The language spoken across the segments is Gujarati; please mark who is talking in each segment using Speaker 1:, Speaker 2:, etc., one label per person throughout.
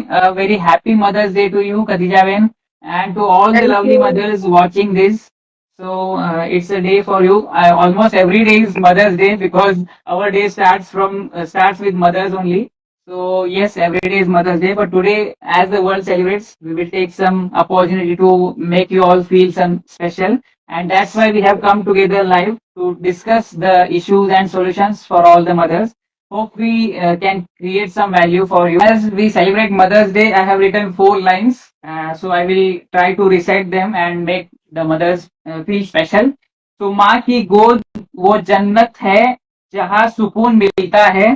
Speaker 1: a very happy Mother's Day to you, Khadijaben, and to all the
Speaker 2: Thank
Speaker 1: lovely
Speaker 2: you.
Speaker 1: mothers watching this. So it's a day for you. Almost every day is Mother's Day because our day starts with mothers only. So yes, every day is Mother's Day. But today, as the world celebrates, we will take some opportunity to make you all feel some special, and that's why we have come together live to discuss the issues and solutions for all the mothers. Hope we can create some value for you. As we celebrate Mother's Day, I have written 4 lines. So I will try to recite them and make the mothers feel special. तो माँ की गोद वो जन्नत है जहाँ सुकून मिलता है.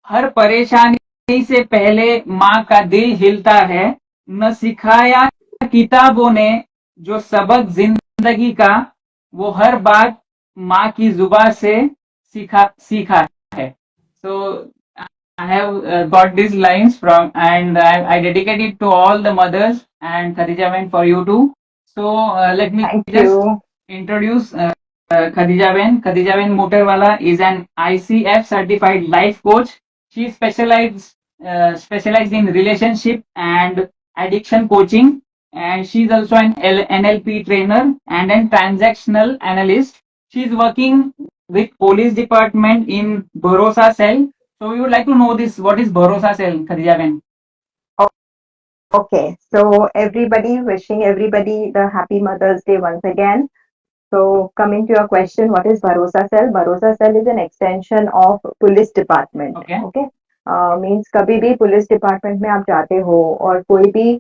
Speaker 1: हर परेशानी से पहले माँ का दिल हिलता है. न सिखाया किताबों ने जो सबक जिंदगी का, वो हर बात माँ की जुबान से सीखा है. So I have got these lines from, and I dedicate it to all the mothers and Khadija Ben for you too. So let me
Speaker 2: Thank
Speaker 1: just
Speaker 2: you.
Speaker 1: introduce Khadija Ben. Khadija Ben Motorwala is an ICF certified life coach. She specialized in relationship and addiction coaching, and she's also an NLP trainer and a transactional analyst. She's working with police department in Bharosa Cell. So we would like to know this. What is Bharosa Cell, Khadija Ben?
Speaker 2: Okay, so everybody, wishing everybody the happy Mother's Day once again. So coming to your question, what is Bharosa Cell? Bharosa Cell is an extension of police department.
Speaker 1: Okay.
Speaker 2: Okay, means कभी भी पुलिस डिपार्टमेंट में आप जाते हो और कोई भी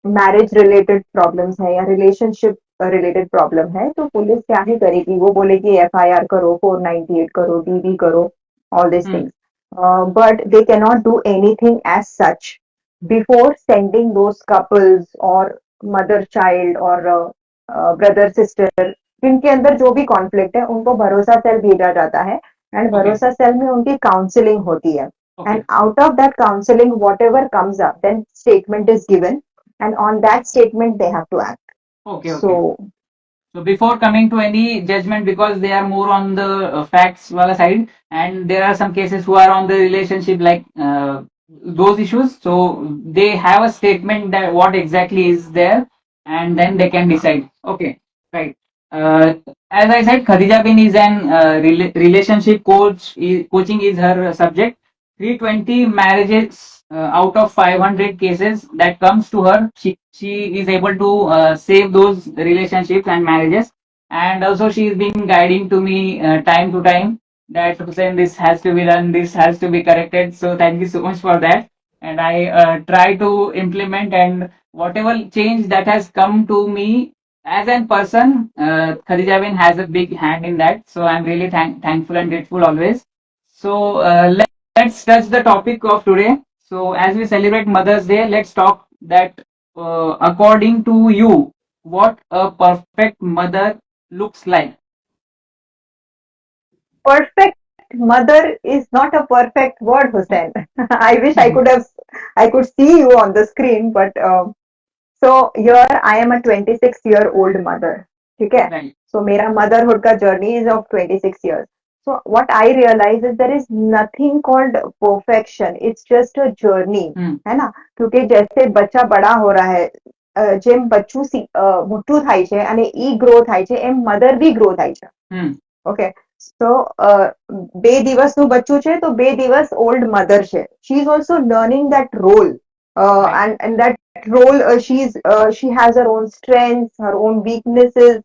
Speaker 2: मैरिज रिलेटेड प्रॉब्लम्स है या रिलेशनशिप रिलेटेड प्रॉब्लम है तो पुलिस क्या ही करेगी, वो बोलेगी FIR करो, 498 करो, DB करो, all these things. But they cannot do anything as such before sending those couples or mother child or brother sister जिनके अंदर जो भी कॉन्फ्लिक्ट है उनको भरोसा सेल भेजा जाता है एंड
Speaker 1: Okay.
Speaker 2: भरोसा सेल में उनकी काउंसलिंग होती है
Speaker 1: Okay.
Speaker 2: And out of that counselling whatever comes up then statement is given and on that statement they have to act.
Speaker 1: Okay.
Speaker 2: So
Speaker 1: Okay. So before coming to any judgment, because they are more on the facts wala side, and there are some cases who are on the relationship like those issues. So they have a statement that what exactly is there, and then they can decide. Okay, right. Uh, as I said, Khadija Bin is an relationship coach. Coaching is her subject. 320 marriages out of 500 cases that comes to her, she is able to save those relationships and marriages. And also she is being guiding to me time to time that Hussein, this has to be done, this has to be corrected. So thank you so much for that. And I try to implement, and whatever change that has come to me as a person, Khadija Bin has a big hand in that. So I'm really thankful and grateful always. So let's touch the topic of today. So as we celebrate Mother's Day, let's talk that according to you, what a perfect mother looks like.
Speaker 2: perfect mother is not a perfect word, Hussein. I wish I could see you on the screen, but so here I am a 26-year-old mother. Okay,
Speaker 1: Right.
Speaker 2: so मेरा motherhood का journey is of 26 years. So what I realize is there is nothing called perfection. It's just a journey, है ना? क्योंकि जैसे बच्चा बड़ा हो रहा है, જેમ બચ્ચું મોટું થાય છે અને ઈ ગ્રો થાય છે એમ મધર બી ગ્રો થાય છે. ઓકે, so બે દિવસનું બચ્ચું છે તો બે દિવસ ઓલ્ડ મધર છે. She is also learning that role, and that role she has her own strengths, her own weaknesses.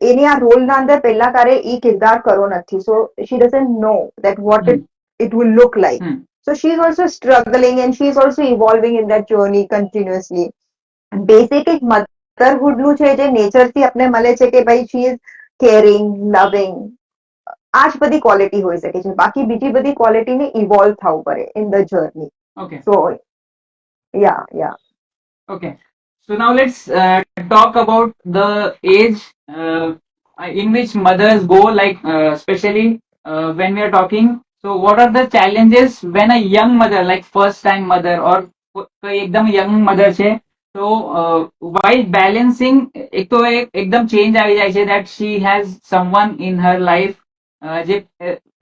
Speaker 2: એની આ રોલના અંદર પહેલા તારે ઈ કિરદાર કરો નથી, so she doesn't know that what it will look like. So she is also struggling and she is also evolving in that journey continuously. Basic એક motherhood નું છે જે nature થી આપણે મળે છે કે ભાઈ she is caring, loving. આ જ બધી ક્વોલિટી હોઈ શકે છે, બાકી બીજી બધી ક્વોલિટીને ઇવોલ્વ થવું પડે in the journey.
Speaker 1: Okay.
Speaker 2: So yeah.
Speaker 1: Okay. So now let's talk about the age in which mothers go, like especially when we are talking. So what are the challenges when a young mother, like first time mother or कोई एकदम young mother છે, so while balancing એક તો એકદમ change આવી જાય છે that she has someone in her life જે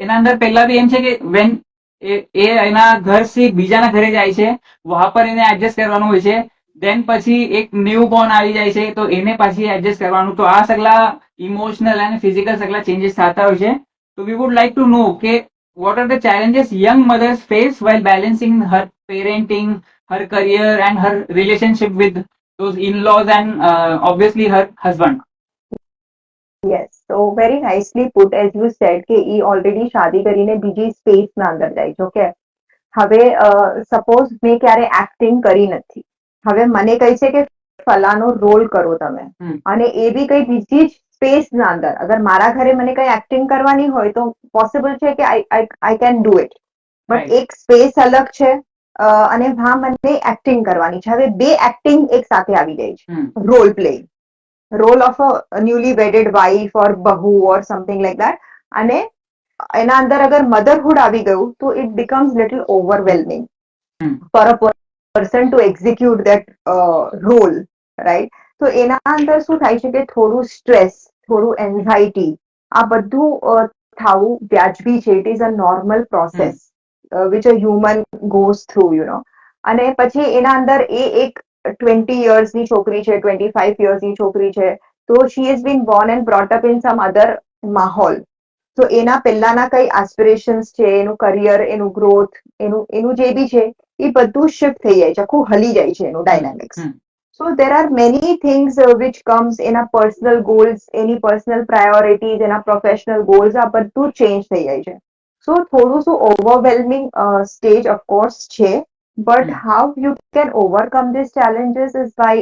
Speaker 1: એના અંદર પહેલા બી એમ છે કે when એ એના ઘર થી બીજાના ઘરે જાય છે, વહાં પર એને એડજસ્ટ કરવાનું હોય છે. દેન પછી એક ન્યૂ બોર્ન આવી જાય છે, તો એને પાછી એડજસ્ટ કરવાનું. તો આ સગલા ઇમોશનલ અને ફિઝિકલ સગલા ચેન્જીસ થતા હોય છે. તો વી વુડ લાઈક ટુ નો કે what are the challenges young mothers face while balancing her parenting, her career and her relationship with those in-laws and obviously her husband.
Speaker 2: Yes, so very nicely put, as you said કે ઈ ઓલરેડી શાદી કરીને બીજી સ્પેસ ના અંદર જાય છે. ઓકે, હવે સપોઝ મેં ક્યારે એક્ટિંગ કરી નથી, હવે મને કહે છે કે ફલાનો રોલ કરો તમે, અને એ બી કઈ બીજી જ સ્પેસ ના અંદર, અગર મારા ઘરે મને કઈ એક્ટિંગ કરવાની હોય તો પોસિબલ છે કે I can do it, but એક સ્પેસ અલગ છે અને વહાં મને એક્ટિંગ કરવાની છે. હવે બે એક્ટિંગ એક સાથે આવી જાય છે, role playing, role of a newly wedded wife or બહુ ઓર સમથિંગ લાઈક દેટ, અને એના અંદર અગર મધરહુડ આવી ગયું તો it becomes little overwhelming for a person to execute that role, right? તો એના અંદર શું થાય છે કે થોડું સ્ટ્રેસ, થોડું એન્ઝાઇટી, આ બધું થવું વ્યાજબી છે. It is a normal process which a human goes through, અને પછી એના અંદર એ એક 20 yearsની છોકરી છે, 25 yearsની છોકરી છે, તો she has been born and brought up in some other માહોલ. તો એના પહેલાના કઈ એસ્પિરેશન્સ છે, એનું કરિયર, એનું ગ્રોથ, એનું જે બી છે એ બધું શિફ્ટ થઈ જાય છે, આખું હલી જાય છે એનું dynamics. So there are many things which comes, એના પર્સનલ ગોલ્સ, એની પર્સનલ પ્રાયોરિટીઝ, એના પ્રોફેશનલ ગોલ્સ, આ બધું ચેન્જ થઈ જાય છે. સો થોડું શું ઓવરવેલ્મિંગ સ્ટેજ ઓફકોર્સ છે, but how you can overcome these challenges is by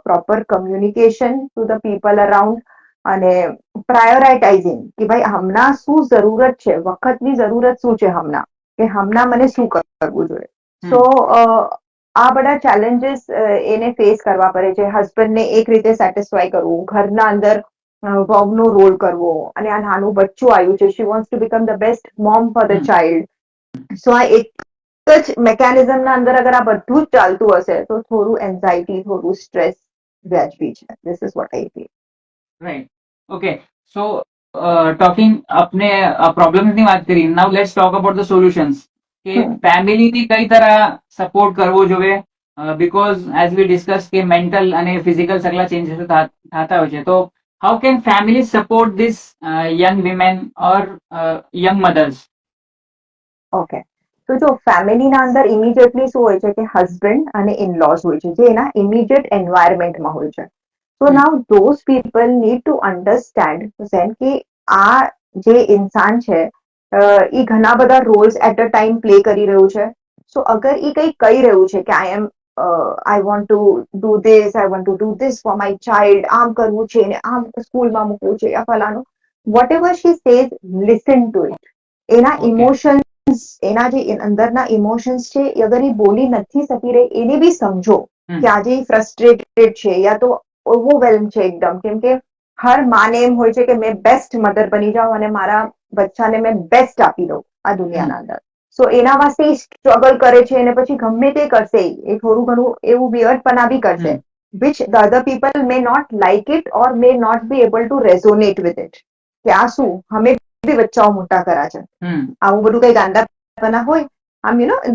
Speaker 2: proper communication to the people around, અને પ્રાયોરિટાઇઝિંગ કે ભાઈ હમણાં શું જરૂરત છે, વખતની જરૂરત શું છે હમણાં, કે હમણાં મને શું કરવું જોઈએ. સો આ બધા ચેલેન્જીસ એને ફેસ કરવા પડે છે. હસબન્ડને એક રીતે સેટિસ્ફાય કરવું, ઘરના અંદર વહુનો રોલ કરવો, અને આ નાનું બચ્ચું આવ્યું છે, she wants to become the best mom for the child. So આ એક જ મેકેનિઝમના અંદર અગર આ બધું જ ચાલતું હશે તો થોડું એન્ઝાઇટી, થોડું સ્ટ્રેસ વ્યાજબી છે. This is what I feel.
Speaker 1: Right, okay. So talking, આપને પ્રોબ્લેમ્સની વાત કરી, now let's talk about the solutions કે ફેમિલીને કઈ તરહ સપોર્ટ કરવો જોઈએ, બીકોઝ એઝ વી ડિસ્કસ કે મેન્ટલ અને ફિઝિકલ સગલા ચેન્જીસ થતા હોય છે. તો how can family support this young women or young mothers?
Speaker 2: Okay, તો જો ફેમિલીના અંદર ઇમિડિયેટલી શું હોય છે કે હસબન્ડ અને ઇનલોઝ હોય છે, જે એના ઇમિડિયેટ એન્વાયરમેન્ટમાં હોય છે. So now those people need to understand કે આ જે ઇન્સાન છે એ ઘણા બધા roles at a time play કરી રહ્યું છે. સો અગર એ કંઈ કહી રહ્યું છે કે I want to do this, I want to do this for my child, આમ કરવું છે ને આમ સ્કૂલમાં મૂકવું છે યા ફલાનું, whatever she says, listen to it. એના ઇમોશન્સ, એના જે અંદરના ઇમોશન્સ છે એ અગર એ બોલી નથી શકી રહી, એને બી સમજો કે આજે ફ્રસ્ટ્રેટેડ છે યા તો ઓવરવેલ્મ છે એકદમ, કેમ કે હર માને એમ હોય છે કે મેં બેસ્ટ મધર બની જાઉં અને મારા બચ્ચાને મેં બેસ્ટ આપી દઉં આ દુનિયાના અંદર. સો એના વાસ્તે સ્ટ્રગલ કરે છે, અને પછી ગમે તે કરશે, એ થોડું ઘણું એવું વિયર્ડપણા બી કરશે, which the other people may not like it or may not be able to resonate with it. કે આ શું, અમે બી બચ્ચાઓ મોટા કર્યા છે, આવું બધું કઈ ગાંડાપણા હોય.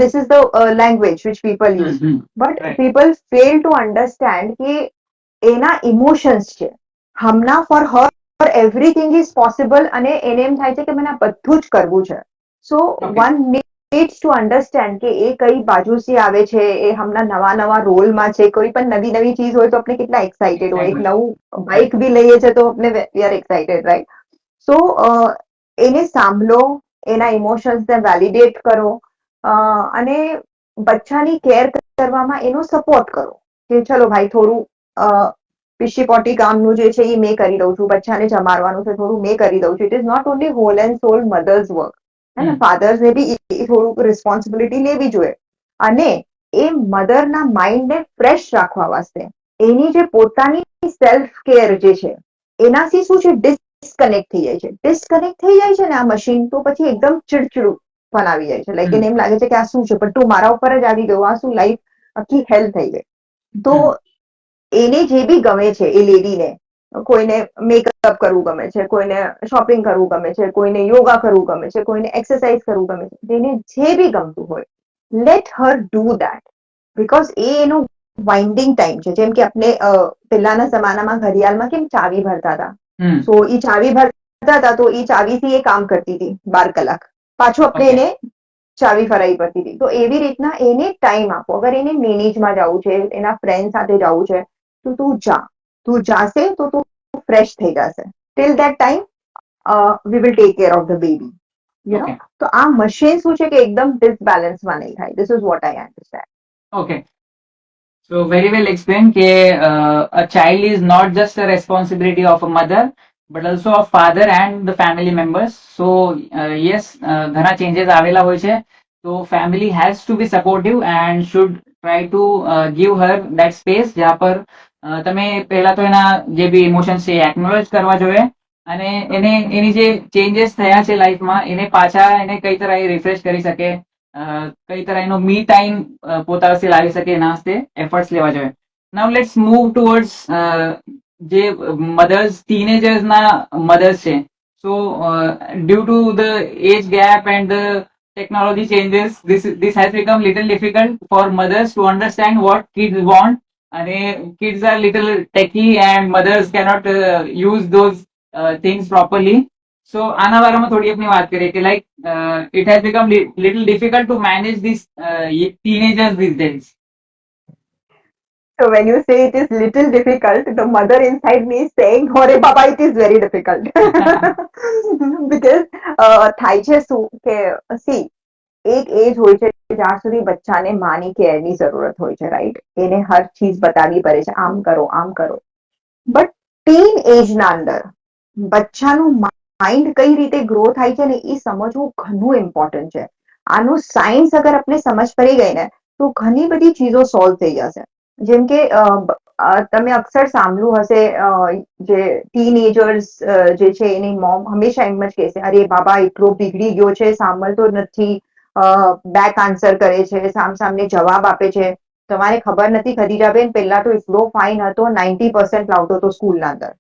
Speaker 2: This is the language which people use. But people fail to understand કે એના ઇમોશન્સ છે હમણાં, for her everything is possible, અને એને એમ થાય છે કે મને આ બધું જ કરવું છે. સો વન નીડ્સ ટુ અન્ડરસ્ટેન્ડ કે એ કઈ બાજુથી આવે છે, એ હમણાં નવા રોલમાં છે. કોઈ પણ નવી ચીજ હોય તો આપણે કેટલા એક્સાઇટેડ હોય, એક નવું બાઇક બી લઈએ છે તો આપણે વી આર એક્સાઇટેડ, રાઈટ? સો એને સાંભળો, એના ઇમોશન્સને વેલિડેટ કરો, અને બચ્ચાની કેર કરવામાં એનો સપોર્ટ કરો કે ચલો ભાઈ થોડું પીશી પોટી કામનું જે છે એ મેં કરી દઉં છું, બચ્ચાને જમાડવાનું છે થોડું મેં કરી દઉં છું. It is not only whole and sole mothers work, હે ને? ફાધર્સને બી થોડુંક રિસ્પોન્સિબિલિટી લેવી જોઈએ. અને એ મધરના માઇન્ડને ફ્રેશ રાખવા વાસ્તે એની જે પોતાની સેલ્ફ કેર જે છે એનાથી શું છે, ડિસ્કનેક્ટ થઈ જાય છે. ડિસ્કનેક્ટ થઈ જાય છે ને આ મશીન, તો પછી એકદમ ચીડચીડું પણ આવી જાય છે. લાઈક એને એમ લાગે છે કે આ શું છે, પણ તું મારા ઉપર જ આવી ગયો, આ શું, લાઈફ આખી હેલ થઈ ગઈ. તો એને જે બી ગમે છે એ લેડીને, કોઈને મેકઅપ કરવું ગમે છે, કોઈને શોપિંગ કરવું ગમે છે, કોઈને યોગા કરવું ગમે છે, કોઈને એક્સરસાઇઝ કરવું ગમે છે, જેને જે બી ગમતું હોય, let her do that. Because એ એનો વાઇન્ડિંગ ટાઈમ છે. જેમ કે આપણે પહેલાના જમાનામાં ઘડિયાળમાં કેમ ચાવી ભરતા હતા, સો એ ચાવી ભરતા હતા તો એ ચાવીથી એ કામ કરતી હતી 12 કલાક, પાછું આપણે એને ચાવી ફરાઈ પડતી હતી. તો એવી રીતના એને ટાઈમ આપો. અગર એને મેનેજમાં જવું છે, એના ફ્રેન્ડ સાથે જવું છે, તો તું જાશે તો તું ફ્રેશ થઈ જશે. Till that time we will take care of the baby, you know. તો આ મશીન શું છે કે એકદમ ડિસબેલેન્સમાં નહીં થાય. This is what I understand.
Speaker 1: Okay. So very well explained કે a child is not just a responsibility of a mother but also of father and the family members. So yes, ઘણા changes આવેલા હોય છે. So family has to be supportive and should try to give her that space જ્યાં પર તમે પહેલા તો એના જે બી ઇમોશન્સ છે એક્નોલેજ કરવા જોઈએ અને એને એની જે ચેન્જીસ થયા છે લાઈફમાં એને પાછા એને કઈ તરહ રિફ્રેશ કરી શકે, કઈ તરહ એનો મી ટાઈમ પોતા પાસે લાવી શકે એના વાસ્તે એફર્ટ્સ લેવા જોઈએ. નાઉ લેટ્સ મૂવ ટુવર્ડ્સ જે મધર્સ ટીનેજર્સ ના મધર્સ છે. So due to the age gap and the technology changes, this has become little difficult for mothers to understand what kids want, and kids are little techy and mothers cannot use those things properly. So આના બારામાં થોડી આપની વાત કરીએ કે like it has become little difficult to manage these teenagers these days.
Speaker 2: So when you say it is little difficult, the mother inside me is saying, "Hore Baba, it is very difficult." Because થાય છે શું કે see, એક એજ હોય છે જ્યાં સુધી બચ્ચાને માની કેરની જરૂરત હોય છે, રાઈટ? એને હર ચીજ બતાવવી પડે છે, આમ કરો આમ કરો. બટ ટીન એજના અંદર બચ્ચાનું માઇન્ડ કઈ રીતે ગ્રો થાય છે ને એ સમજવું ઘણું ઇમ્પોર્ટન્ટ છે. આનું સાયન્સ અગર આપણે સમજ પડી ગઈ ને તો ઘણી બધી ચીજો સોલ્વ થઈ જશે. જેમ કે તમે અક્સર સાંભળ્યું હશે, જે ટીનેજર્સ જે છે એની મોમ હંમેશા એમ જ કહેશે, અરે બાબા એટલો બિગડી ગયો છે, સાંભળતો નથી, બેક આન્સર કરે છે, સામને જવાબ આપે છે. તમારે ખબર નથી ખદીજાબેન, પહેલા તો એટલો ફાઇન હતો, 90% લાવતો હતો સ્કૂલના અંદર.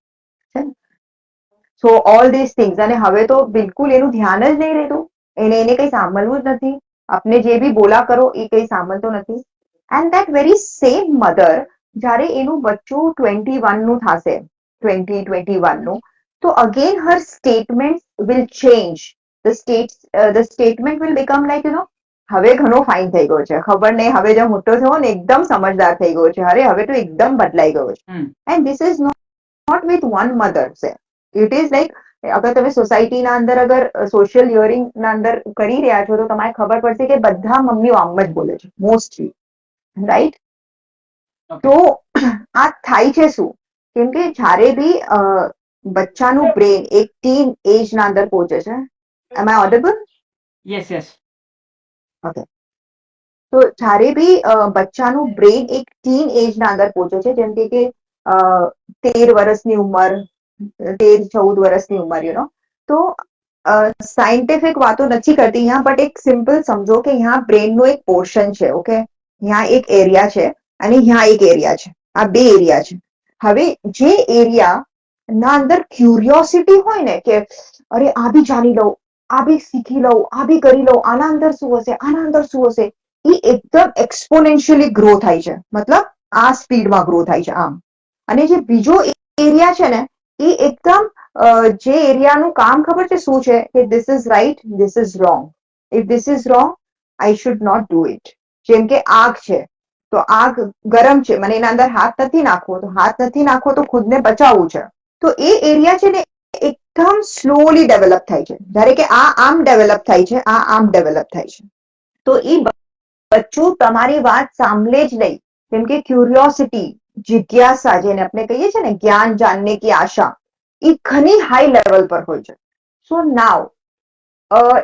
Speaker 2: સો ઓલ ધીસ થિંગ્સ. અને હવે તો બિલકુલ એનું ધ્યાન જ નહીં રહેતું, એને કઈ સાંભળવું જ નથી. આપને જે બી બોલા કરો એ કઈ સાંભળતો નથી. And that very same mother જ્યારે એનું બચ્ચું 21 નું થશે, 21 નું, તો again her statement will change. The statement will become like you know, હવે ઘણો ફાઇન થઈ ગયો છે, ખબર નહીં હવે જો મોટો થયો ને એકદમ સમજદાર થઈ ગયો છે, અરે હવે તો એકદમ બદલાઈ ગયો છે. And this is not with one mother છે. ઇટ ઇઝ લાઈક, અગર તમે સોસાયટીના અંદર અગર સોશિયલ હિયરિંગ ના અંદર કરી રહ્યા છો તો તમારે ખબર પડશે કે બધા મમ્મીઓ આમ જ બોલે છે મોસ્ટલી, રાઈટ? તો આ થાય છે શું? કેમ કે જ્યારે બી બચ્ચાનું બ્રેન એક ટીન એજ ના અંદર પહોંચે છે. Am I audible?
Speaker 1: Yes yes.
Speaker 2: Okay. તો જ્યારે બી બચ્ચાનું બ્રેન એક ટીન એજ ના અંદર પહોંચે છે, જેમ કે 13 વર્ષની ઉંમર, 13-14 વર્ષની ઉંમર, યુ નો, તો સાયન્ટિફિક વાતો નથી કરતી અહીંયા, બટ એક સિમ્પલ સમજો કે અહીંયા બ્રેનનો એક પોર્શન છે, ઓકે? અહીંયા એક એરિયા છે અને અહીંયા એક એરિયા છે, આ બે એરિયા છે. હવે જે એરિયા ના અંદર ક્યુરિયોસિટી હોય ને કે અરે આ બી જાણી લઉં, આ બી શીખી લઉં, આ બી કરી લઉં, આના અંદર શું હશે, આના અંદર શું હશે, એ એકદમ એક્સપોનેન્શિયલી ગ્રો થાય છે. મતલબ આ સ્પીડમાં ગ્રો થાય છે આમ. અને જે બીજો એરિયા છે ને એ એકદમ જે એરિયાનું કામ ખબર છે શું છે કે this is right, this is wrong, if this is wrong I should not do it. જેમ કે આગ છે, તો આગ ગરમ છે, મને એના અંદર હાથ નથી નાખવો, તો હાથ નથી નાખવો તો ખુદને બચાવવું છે. તો એ એરિયા છે ને એકદમ સ્લોલી ડેવલપ થાય છે. જ્યારે કે આ આમ ડેવલપ થાય છે, આ આમ ડેવલપ થાય છે. તો એ બચ્ચું તમારી વાત સાંભળે જ નહીં. કેમ કે ક્યુરિયોસિટી, જિજ્ઞાસા જેને આપણે કહીએ છીએ ને, જ્ઞાન જાણને કી આશા, એ ઘણી હાઈ લેવલ પર હોય છે. સો નાવ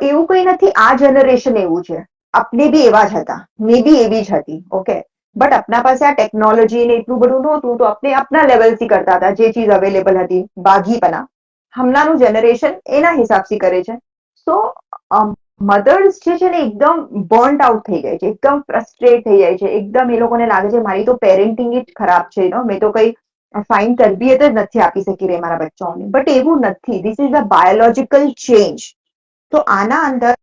Speaker 2: એવું કઈ નથી આ જનરેશન એવું છે, આપણે બી એવા જ હતા, મેં બી એવી જ હતી, ઓકે? બટ આપણા પાસે આ ટેકનોલોજી ને એટલું બધું નહોતું, તો આપણે આપણા લેવલથી કરતા હતા જે ચીજ અવેલેબલ હતી, બાગીપના. હમણાંનું જનરેશન એના હિસાબથી કરે છે. સો મધર્સ જે છે ને એકદમ બર્ન્ટ આઉટ થઈ જાય છે, એકદમ ફ્રસ્ટ્રેટ થઈ જાય છે, એકદમ એ લોકોને લાગે છે મારી તો પેરેન્ટિંગ જ ખરાબ છે, મેં તો કઈ ફાઇન તરબિયત જ નથી આપી શકી રહી મારા બચ્ચાઓને, બટ એવું નથી. This is a biological change. તો આના અંદર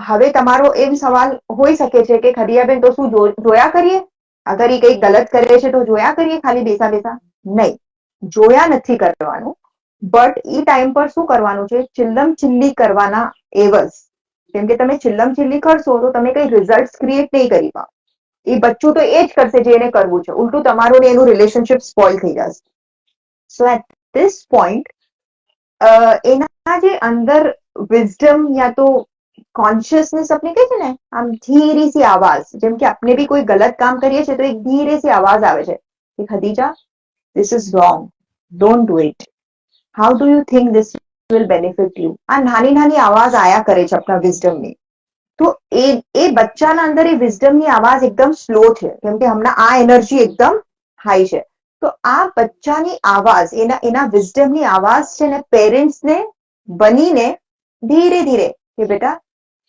Speaker 2: હવે તમારો એમ સવાલ હોઈ શકે છે કે ખદિયાબેન તો શું જોયા કરીએ, અગર એ કંઈક ગલત કરે છે તો જોયા કરીએ ખાલી બેસા બેસા? નહીં, જોયા નથી કરવાનું, બટ એ ટાઈમ પર શું કરવાનું છે, ચિલ્લમ ચિલ્લી કરવાના એવઝ. કેમ કે તમે ચિલ્લમ ચિલ્લી કરશો તો તમે કઈ રિઝલ્ટ ક્રિએટ નહીં કરી પાઓ. એ બચ્ચું તો એ જ કરશે જે એને કરવું છે, ઉલટું તમારું ને એનું રિલેશનશિપ સ્પોઇલ થઈ જશે. સો એટ ધીસ પોઈન્ટ એના જે અંદર વિઝડમ યા તો કોન્શિયસનેસ આપણે કહે છે ને, આમ ધીરી સી આવાજ, જેમ કે આપણે બી કોઈ ગલત કામ કરીએ છીએ તો એક ધીરે સી આવાજ આવે છે કે Khadija, this is wrong, don't do it, how do you think this will benefit you. આ નાની નાની આવાજ આયા કરે છે આપણા વિઝડમની. તો એ બચ્ચાના અંદર એ વિઝડમની આવાજ એકદમ સ્લો છે, કેમ કે હમણાં આ એનર્જી એકદમ હાઈ છે. તો આ બચ્ચાની આવાજ, એના વિઝડમની આવાજ છે ને પેરેન્ટ્સને બનીને ધીરે ધીરે કે બેટા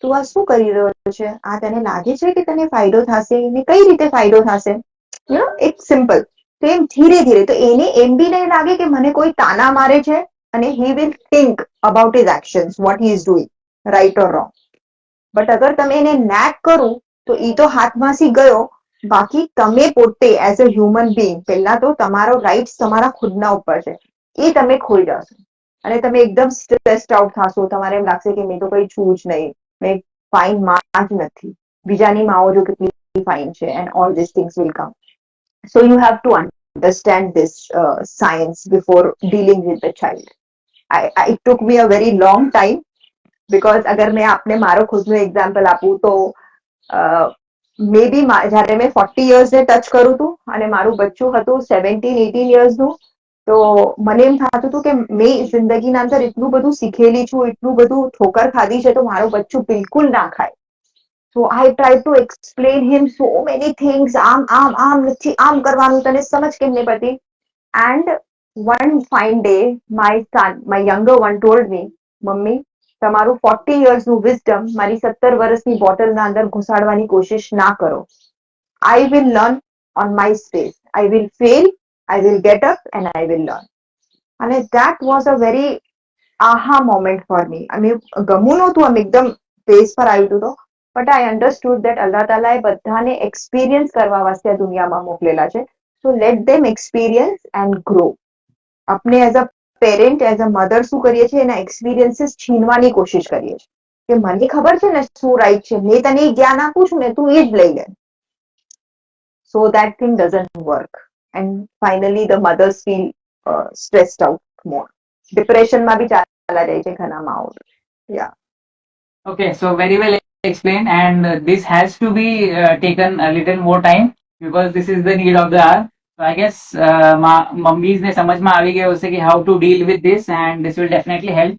Speaker 2: તું આ શું કરી રહ્યો છે, આ તને લાગે છે કે તને ફાયદો થશે, ને કઈ રીતે ફાયદો થશે, યુ નો, ઇટ્સ સિમ્પલ. તો એમ ધીરે ધીરે, તો એને એમ બી નહીં લાગે કે મને કોઈ તાના મારે છે, અને he will think about his actions, what he is doing, right or wrong. But અગર તમે એને નેક કરું તો ઈ તો હાથમાંથી ગયો, બાકી તમે પોતે એઝ અ હ્યુમન બીંગ, પહેલા તો તમારો રાઇટ્સ તમારા ખુદના ઉપર છે, એ તમે ખોઈ જશો અને તમે એકદમ સ્ટ્રેસ્ડ આઉટ થશો. તમારે એમ લાગશે કે મેં તો કઈ છું જ નહીં, મેં ફાઇન માં જ નથી, બીજાની માઓ જો કેટલી ફાઇન છે, and all this things will come. So you have to understand this science before dealing with the child. It took me a very long time, because અગર મેં આપને મારો ખુદનું એક્ઝામ્પલ આપું તો મે બી જયારે મેં 40 yearsને ટચ કરું હતું અને મારું બચ્ચું હતું 17-18 yearsનું, તો મને એમ થતું હતું કે મેં જિંદગીના અંદર એટલું બધું શીખેલી છું, એટલું બધું ઠોકર ખાધી છે, તો મારું બચ્ચું બિલકુલ ના ખાય. So I tried to explain him so many things. આમ નથી, આમ કરવાનું, તને સમજ કેમ નહીં પડતી? And one fine day, my son, my younger one, told me, mummy, તમારું 40 yearsનું વિઝડમ મારી 17 વર્ષની બોટલના અંદર ઘુસાડવાની કોશિશ ના કરો. I will learn on my space. I will fail, I will get up and I will learn. અને that was a very aha moment for me. I ગમું નહોતું, આમ એકદમ ફેસ પર આવ્યું હતું, બટ I understood that અલ્લાહ તાલાએ બધાને એક્સપિરિયન્સ કરવા વાસ્તે આ દુનિયામાં મોકલેલા છે. So let them experience and grow. આપણે as a parent, as a mother શું કરીએ છીએ, એના એક્સપિરિયન્સીસ છીનવાની કોશિશ કરીએ છીએ કે મને ખબર છે ને શું રાઈટ છે, મેં તને જ્ઞાન આપું છું ને, તું એ જ લઈ લે. સો that thing doesn't work, and finally the mothers feel stressed out more. ડિપ્રેશનમાં બી ચાલા જાય છે ઘણા Mao. Yeah.
Speaker 1: Okay, so very well explained, and this has to be taken a little more time because this is the need of the hour. So I guess mummies ne samajh mein avi gayo hose ki how to deal with this, and this will definitely help.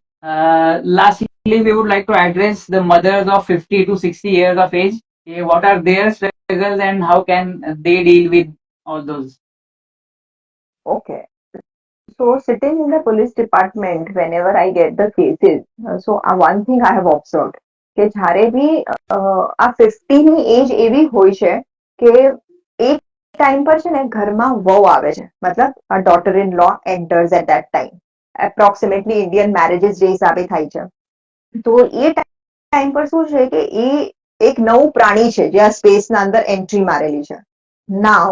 Speaker 1: Lastly, we would like to address the mothers of 50 to 60 years of age. What are their struggles and how can they deal with all those?
Speaker 2: Okay. So sitting in the police department, whenever I get the cases, so one thing I have observed કે જ્યારે બી આ 50 ની એજ એવી હોય છે કે એક ટાઈમ પર છે ને ઘરમાં વહુ આવે છે, મતલબ a daughter in law enters at that time. Approximately Indian marriages જે હિસાબે થાય છે, તો એ ટાઈમ પર શું છે કે એ એક નવું પ્રાણી છે જે આ સ્પેસના અંદર એન્ટ્રી મારેલી છે. Now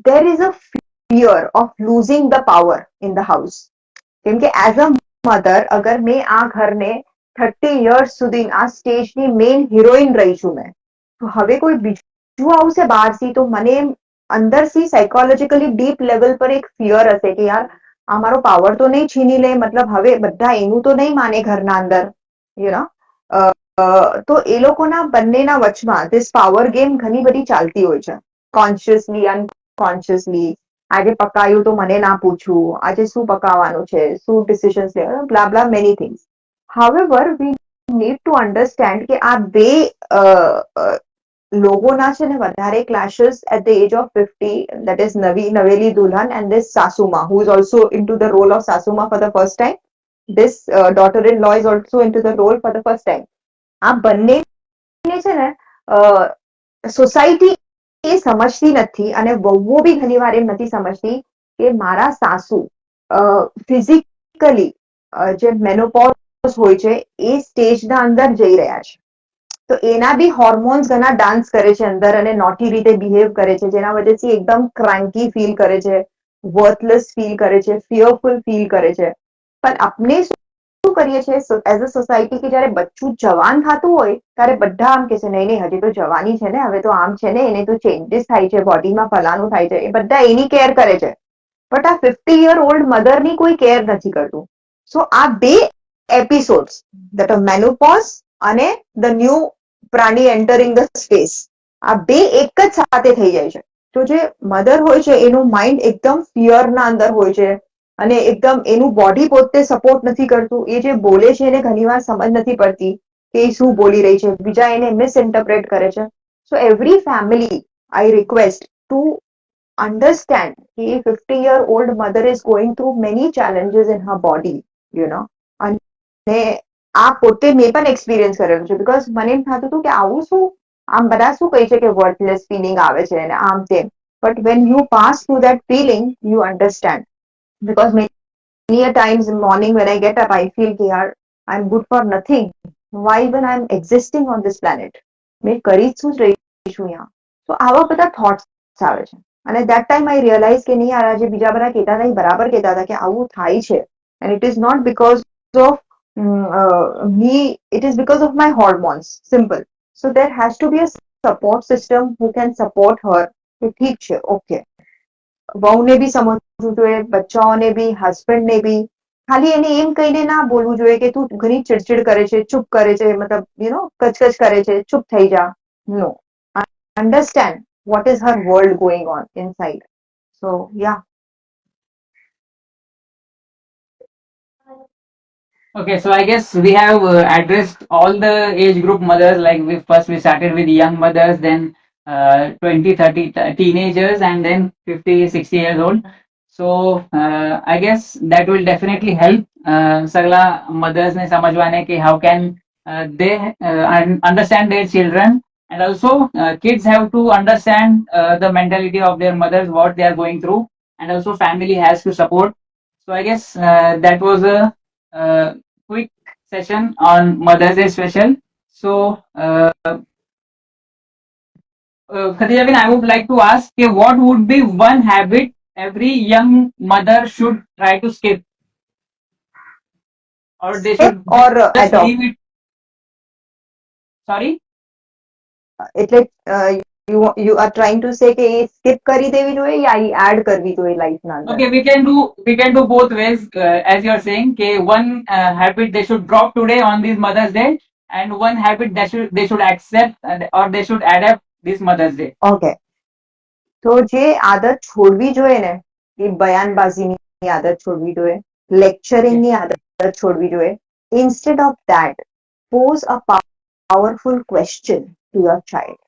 Speaker 2: there is a fear of losing the power in the house. કેમ કે એઝ અ મધર, અગર મેં આ ઘરને 30 years સુધી આ સ્ટેજની મેઇન હિરોઈન રહી છું મેં, તો હવે કોઈ બીજું આવશે બહારથી તો મને અંદરથી સાયકોલોજીકલી ડીપ લેવલ પર એક ફિયર હશે કે યાર આ મારો પાવર તો નહીં છીની લે, મતલબ હવે બધા એનું તો નહીં માને ઘરના અંદર, યુ નો. તો એ લોકોના બંનેના વચમાં ધીસ પાવર ગેમ ઘણી બધી ચાલતી હોય છે, કોન્શિયસલી અનકોન્શિયસલી. આજે પકાયું તો મને ના પૂછવું, આજે શું પકાવવાનું છે, શું ડિસિઝન્સ લેવા, blah blah many things. However we need to understand કે આ બે લોકોના છે ને વધારે clashes at the age of 50, that is naveli dulhan and this saasuma, who is also into the role of saasuma for the first time. This daughter-in-law is also into the role for the first time. આ બંને છે ને સોસાયટી એ સમજતી નથી અને વહુઓ બી ઘણી વાર એમ નથી સમજતી કે મારા સાસુ ફિઝિકલી જે મેનોપોઝ હોય છે એ સ્ટેજના અંદર જઈ રહ્યા છે, તો એના બી હોર્મોન્સ ઘણા ડાન્સ કરે છે અંદર અને નોટી રીતે બિહેવ કરે છે, જેના વજહથી એકદમ ક્રાન્કી ફીલ કરે છે, વર્થલેસ ફીલ કરે છે, ફિયરફુલ ફીલ કરે છે. પણ આપણે શું કરીએ છીએ એઝ અ સોસાયટી કે જયારે બચ્ચું જવાન થતું હોય ત્યારે બધા આમ કે છે નહીં નહીં હજી તો જવાની છે ને, હવે તો આમ છે ને, એને તો ચેન્જીસ થાય છે બોડીમાં, ફલાનું થાય છે, એ બધા એની કેર કરે છે. બટ આ 50-year-old મધરની કોઈ કેર નથી કરતું. સો આ બે એપિસોડ્સ, ધેટ ઓફ મેનોપોઝ અને ધ ન્યૂ પ્રાણી એન્ટરિંગ ધ સ્પેસ, આ બે એક જ સાથે થઈ જાય છે. તો જે મધર હોય છે એનું માઇન્ડ એકદમ ફિયરના અંદર હોય છે અને એકદમ એનું બોડી પોતે સપોર્ટ નથી કરતું. એ જે બોલે છે એને ઘણીવાર સમજ નથી પડતી કે એ શું બોલી રહી છે, બીજા એને મિસઇન્ટરપ્રેટ કરે છે. So every family I request two understand કે 50-year-old mother is going through many challenges in her body, you know. અને આ પોતે મેં પણ એક્સપિરિયન્સ કરેલું છે, બીકોઝ મને એમ થતું હતું કે આવું શું, આમ બધા શું કહે છે કે વર્થલેસ ફિલિંગ આવે છે અને આમ તેમ, but when you pass through that feeling you understand. Because many a times in morning when I get up, I feel કે યાર I'm good for nothing. Why even I'm existing on this planet? મેં કરી શું જ રહી છું અહીંયા? તો આવા બધા થોટ્સ આવે છે. અને that time I realized કે નહીં યાર, આજે બીજા બધા કહેતા હતા એ બરાબર કહેતા હતા કે આવું થાય છે. And it is not because of me, it is because of my hormones. Simple. So there has to be a support system who can support her. કે ઠીક છે, okay. વહુને બી સમજવું જોઈએ, બચ્ચાઓને બી, હસબન્ડને બી. ખાલી એને એમ કહીને ના બોલવું જોઈએ કે તું ઘણી ચિડચિડ કરે છે, ચૂપ કરે છે, મતલબ યુ નો કચકચ કરે છે, ચૂપ થઈ જા. નો, understand what is her world going on inside. So yeah.
Speaker 1: Okay, so I guess we have addressed all the age group mothers. Like we started with young mothers, then 20, 30 teenagers, and then 50, 60 years old. So I guess that will definitely help Sagla mothers ne samajhwane ki how can they understand their children, and also kids have to understand the mentality of their mothers, what they are going through, and also family has to support. So I guess that was a quick session on Mother's Day special. So, Khadija, I would like to ask, what would be one habit every young mother should try to skip, or they should
Speaker 2: or
Speaker 1: just
Speaker 2: adopt.
Speaker 1: leave it? Sorry.
Speaker 2: એટલે you are trying to say કે એ skip કરી દેવી જોઈએ યા એ add કરવી જોઈએ લાઈફ ના અંદર?
Speaker 1: Okay, we can do both ways, as you are saying. One habit they should drop today on this Mother's Day, and one habit they should accept or they should adapt this Mother's Day.
Speaker 2: Okay. તો જે આદત છોડવી જોઈએ ને, એ બયાનબાજીની આદત છોડવી જોઈએ, લેક્ચરિંગની આદત છોડવી જોઈએ. Instead of that, pose a powerful question to your child.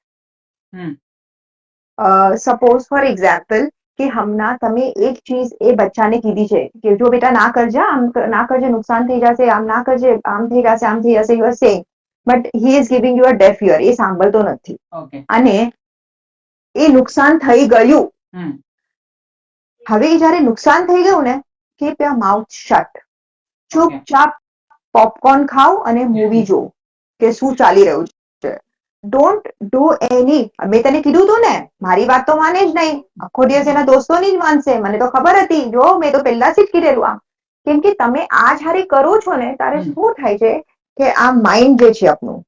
Speaker 2: Suppose for example કે હમણાં તમે એક ચીજ એ બચ્ચાને કીધી છે કે જો બેટા ના કરજે, આમ ના કરજે, નુકસાન થઈ જશે, આમ ના કરજે, આમ થઈ જશે, આમ થઈ જશે, you are saying, but he is giving you a deaf ear. એ સાંભળતો નથી. અને એ નુકસાન થઈ ગયું. હવે જયારે નુકસાન થઈ ગયું ને, કે માઉથ શટ, ચૂપચાપ પોપકોર્ન ખાવ અને મૂવી જો કે શું ચાલી રહ્યું છે. Don't do any. મેં તને કીધું તું ને, મારી વાત તો માને જ નહીં, આખો દિવસ એના દોસ્તોની જ માનશે, મને તો ખબર હતી, જો મેં તો પહેલાથી જ કીધેલું. આમ કેમ કે તમે આ જયારે કરો છો ને ત્યારે શું થાય છે કે આ માઇન્ડ જે છે આપણું,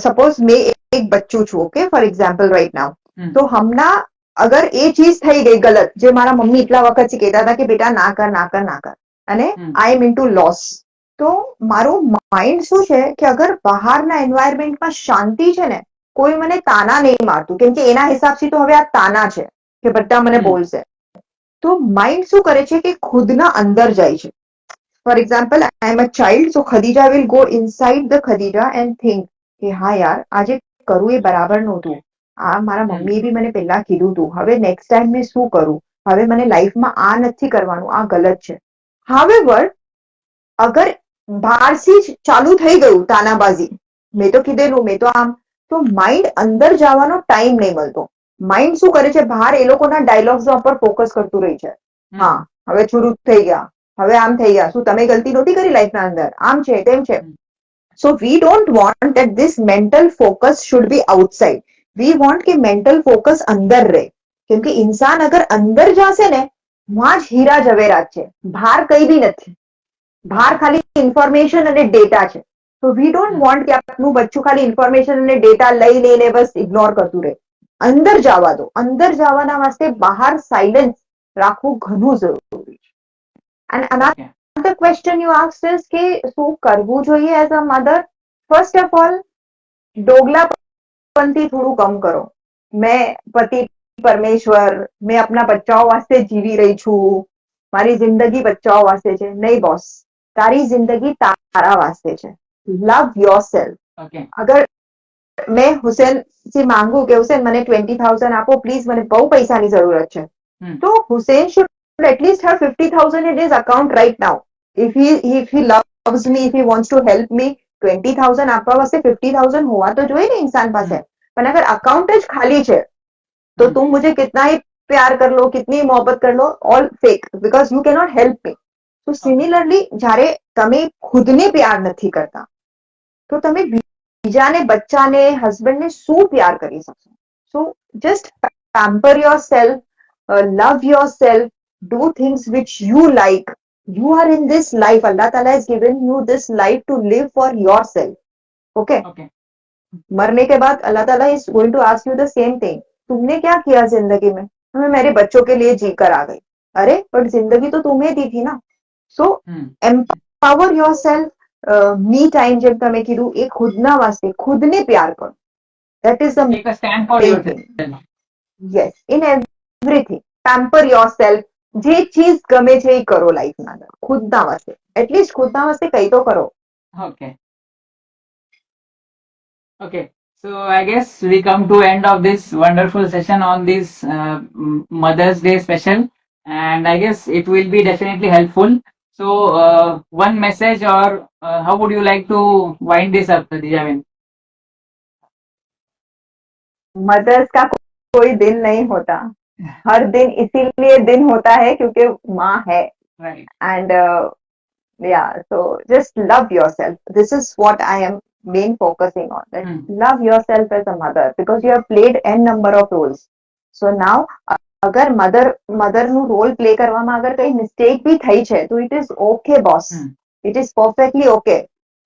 Speaker 2: સપોઝ મેં એક બચ્ચું છું, okay, for example right now, તો હમણાં અગર એ ચીજ થઈ ગઈ ગલત, જે મારા મમ્મી એટલા વખતથી કહેતા હતા કે બેટા ના કર, ના કર, ના કર, અને આઈ એમ ઇન્ટુ લોસ, તો મારું માઇન્ડ શું છે કે અગર બહારના એન્વાયરમેન્ટમાં શાંતિ છે ને, કોઈ મને તાના નહીં મારતું, કેમ કે એના હિસાબથી તો હવે આ તાના છે કે બધા મને બોલશે, તો માઇન્ડ શું કરે છે કે ખુદના અંદર જાય છે. For example, I am a child, so Khadija will go inside the Khadija and think કે હા યાર, આજે કરવું એ બરાબર નહોતું, આ મારા મમ્મીએ બી મને પહેલા કીધું હતું, હવે નેક્સ્ટ ટાઈમ મેં શું કરું, હવે મને લાઈફમાં આ નથી કરવાનું, આ ગલત છે. હાવેવર, અગર બહારથી જ ચાલુ થઈ ગયું તાનાબાજી, મેં તો કીધેલું, મેં તો આમ, તો માઇન્ડ અંદર જવાનો ટાઈમ નહીં મળતો. માઇન્ડ શું કરે છે, બહાર એ લોકોના ડાયલોગ્સ ઉપર ફોકસ કરતું રહે છે. હા, હવે છોરું થઈ ગયા, હવે આમ થઈ ગયા, શું તમે ગલતી નહોતી કરી લાઈફના અંદર, આમ છે તેમ છે. So we don't want that this mental focus should be outside. We want કે મેન્ટલ ફોકસ અંદર રહે, કેમ કે ઇન્સાન અગર અંદર જશે ને, માં જ હીરા ઝવેરાત છે, બહાર કઈ બી નથી. બહાર ખાલી ઇન્ફોર્મેશન અને ડેટા છે. તો વી ડોન્ટ વોન્ટ કે આપનું બચ્ચું ખાલી ઇન્ફોર્મેશન અને ડેટા લઈ લઈને બસ ઇગ્નોર કરતું રહે. અંદર જવા દો. અંદર જવાના વાસ્તે બહાર સાયલેન્સ રાખવું ઘણું જરૂરી છે. And another question you asked is કે શું કરવું જોઈએ as a mother? First of all, ડોગલાપનથી થોડું કમ કરો. મેં પતિ પરમેશ્વર, મેં अपना બચ્ચાઓ વાસ્તે જીવી રહી છું, મારી જિંદગી બચ્ચાઓ વાસ્તે છે. નહીં બોસ, તારી જિંદગી તારા વાસ્તે છે. લવ યોરસેલ્ફ. અગર મેં હુસેન થી માંગુ કે હુસેન મને 20,000 આપો પ્લીઝ, મને બહુ પૈસાની જરૂરત છે, તો Hussain should at least have 50,000 in his account right now. If he loves me, if he wants to help me, 20,000 આપવા વાસ્તે 50,000 હોવા તો જોઈએ ને ઇન્સાન પાસે. પણ અગર અકાઉન્ટ જ ખાલી છે, તો તું મુझे कितना ही प्यार कर लो, कितनी मोहब्बत कर लो, all fake, because you cannot help me. So similarly, જ્યારે તમે ખુદને પ્યાર નથી કરતા, તો તમે બીજાને, બચ્ચાને, હસબન્ડને શું પ્યાર કરી શકશો? સો just pamper yourself, love yourself, do things which you like. You are in this life, Allah Ta'ala has given you this life to live for yourself. Okay? मरने के बाद अल्लाह ताला is going to ask you the same thing. तुमने क्या किया जिंदगी में? मैं मेरे बच्चों के लिए जी कर आ गई. अरे बट जिंदगी तो तुम्हें दी थी ना. So empower yourself. Me time જેમ તમે કીધું એ ખુદના વાસ્તે, ખુદને પ્યાર કરો. That is the
Speaker 1: Take a stand for yourself.
Speaker 2: Yes, in everything. Pamper yourself. જે ચીજ ગમે છે એ કરો લાઈફના અંદર, ખુદના વાસ્તે. એટલીસ્ટ ખુદના વાસ્તે કઈ તો કરો.
Speaker 1: Okay, so I guess we come to end of this wonderful session on this Mother's Day special, and I guess it will be definitely helpful. So one message, or how would you like to wind this up, Khadijaben?
Speaker 2: Mothers का कोई दिन नहीं होता, हर दिन इसीलिए दिन होता है क्योंकि माँ है. And yeah, so just love yourself. This is what I am main focusing on. That love yourself as a mother, because you have played n number of roles. So now અગર મધરનું રોલ પ્લે કરવામાં અગર કઈ મિસ્ટેક બી થઈ છે, તો it is okay boss, it is perfectly okay.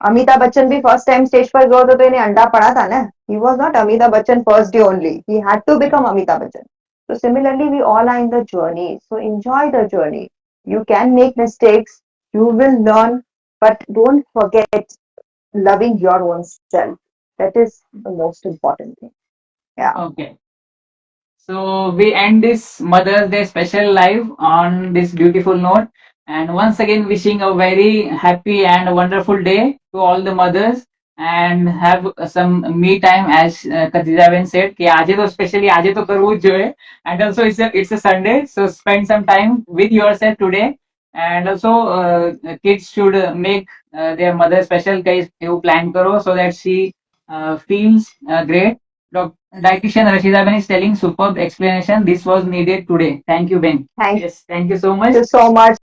Speaker 2: Amitabh Bachchan બી ફર્સ્ટ ટાઈમ સ્ટેજ પર ગયો હતો તો એને અંડા પડ્યા હતા ને. He was not Amitabh Bachchan first day only. He had to become Amitabh Bachchan. So similarly, we all are in the journey. So enjoy the journey. You can make mistakes. You will learn, but don't forget loving your own self. That is the most important thing. Yeah.
Speaker 1: Okay. So we end this Mother's Day special live on this beautiful note. And once again, wishing a very happy and wonderful day to all the mothers, and have some me time, as Khadijaben said कि આજે તો specially આજે તો કરવું જ જોઈએ. And also it's a Sunday, so spend some time with yourself today. And also kids should make their mother special. કઈ એવું plan કરો so that she feels great. Dietitian Rashidaben is telling superb explanation. This was needed today. Thank you, Ben.
Speaker 2: Thank
Speaker 1: you so much.
Speaker 2: Thank you so much.